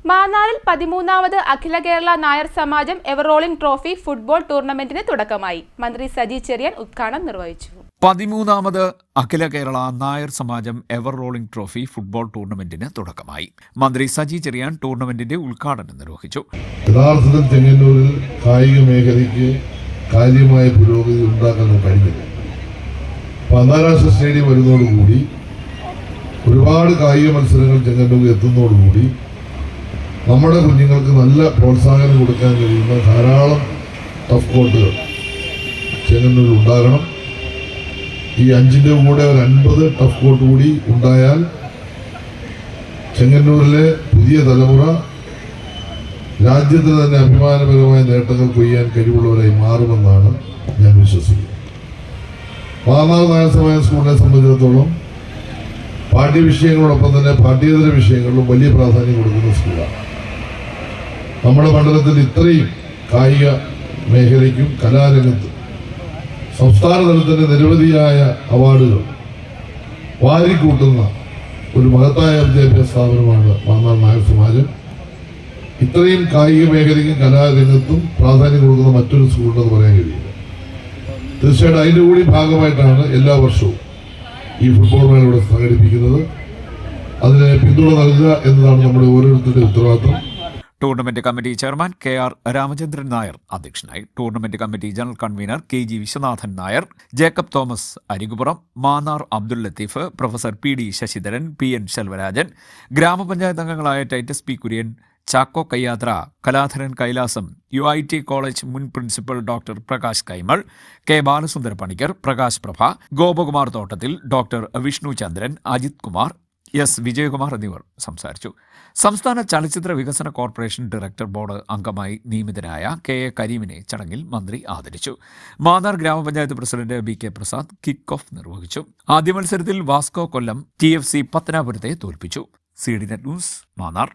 മാന്നാറിൽ 13ാമത് അഖില കേരള നായർ സമാജം ever rolling trophy football ടൂർണമെന്റിന് തുടക്കമായി. മന്ത്രി സജി ചെറിയാൻ ഉദ്ഘാടനം നിർവഹിച്ചു. 13ാമത് അഖില കേരള നായർ സമാജം എവർ റോളിംഗ് ട്രോഫി ഫുട്ബോൾ ടൂർണമെന്റിന് തുടക്കമായി. മന്ത്രി സജി ചെറിയാൻ ടൂർണമെന്റിന്റെ ഉദ്ഘാടനം നിർവഹിച്ചു. യഥാർത്ഥത്തിൽ ചെങ്ങന്നൂരിൽ കായിക മേഖലയ്ക്ക് കാര്യമായ പുരോഗതി ഉണ്ടാക്കാൻ കഴിഞ്ഞില്ല. അന്താരാഷ്ട്ര സ്റ്റേഡിയം വരുന്നതോടുകൂടി ഒരുപാട് കായിക മത്സരങ്ങൾ ചെങ്ങന്നൂരിൽ എത്തുന്നതോടുകൂടി നമ്മുടെ കുഞ്ഞുങ്ങൾക്ക് നല്ല പ്രോത്സാഹനം കൊടുക്കാൻ കഴിയുന്ന ധാരാളം ടഫ് കോർട്ടുകൾ ചെങ്ങന്നൂരിൽ ഉണ്ടാകണം. ഈ 5ന്റെ കൂടെ ഒരു 50 ടഫ് കോർട്ട് കൂടി ഉണ്ടായാൽ ചെങ്ങന്നൂരിലെ പുതിയ തലമുറ രാജ്യത്തിന് തന്നെ അഭിമാനപരമായ നേട്ടങ്ങൾ കൊയ്യാൻ കഴിവുള്ളവരായി മാറുമെന്നാണ് ഞാൻ വിശ്വസിക്കുന്നത്. മാന്നാർ നായർ സമാജം സ്കൂളിനെ സംബന്ധിച്ചിടത്തോളം പാഠ്യവിഷയങ്ങളോടൊപ്പം തന്നെ പാഠ്യേതര വിഷയങ്ങളിലും വലിയ പ്രാധാന്യം കൊടുക്കുന്ന സ്കൂളാണ്. നമ്മുടെ മണ്ഡലത്തിൽ ഇത്രയും കായിക മേഖലയ്ക്കും കലാരംഗത്തും സംസ്ഥാന തലത്തിൻ്റെ നിരവധിയായ അവാർഡുകൾ വാരിക്കൂട്ടുന്ന ഒരു മഹത്തായ വിദ്യാഭ്യാസ സ്ഥാപനമാണ് മാന്നാർ നായർ സമാജം. ഇത്രയും കായിക മേഖലയ്ക്കും കലാരംഗത്തും പ്രാധാന്യം കൊടുക്കുന്ന മറ്റൊരു സ്കൂളുണ്ടെന്ന് പറയാൻ കഴിയില്ല. തീർച്ചയായിട്ടും അതിൻ്റെ കൂടി ഭാഗമായിട്ടാണ് എല്ലാ വർഷവും ഈ ഫുട്ബോൾ മേള ഇവിടെ സംഘടിപ്പിക്കുന്നത്. അതിന് പിന്തുണ നൽകുക എന്നതാണ് നമ്മുടെ ഓരോരുത്തരുടെ ഉത്തരവാദിത്വം. Tournament committee chairman KR Ramachandran Nair അധ്യക്ഷനായി. Tournament committee general convener KG Viswanathan Nair, Jacob Thomas Arikupuram, Mannar Abdul Latheef, professor PD Sasidharan, PN Selvarajan, grama panchayat അംഗങ്ങളായ Titus P Kurian, Chacko Kayyathra, Kaladharan Kailasam, UIT college മുൻ principal doctor Prakash Kaimal, K Balasundara Panicker, Prakash Prabha, Gopakumar Thottathil, doctor Vishnu Chandran, Ajith Kumar, S Vijayakumar എന്നിവർ സംസാരിച്ചു. സംസ്ഥാന ചലച്ചിത്ര വികസന കോർപ്പറേഷൻ ഡയറക്ടർ ബോർഡ് അംഗമായി നിയമിതനായ KA കരീമിനെ ചടങ്ങിൽ മന്ത്രി ആദരിച്ചു. മാന്നാർ ഗ്രാമപഞ്ചായത്ത് president BK Prasad kick off നിർവഹിച്ചു. ആദ്യ മത്സരത്തിൽ വാസ്കോ കൊല്ലം TFC പത്തനാപുരത്തെ തോൽപ്പിച്ചു. CDNet news, Mannar.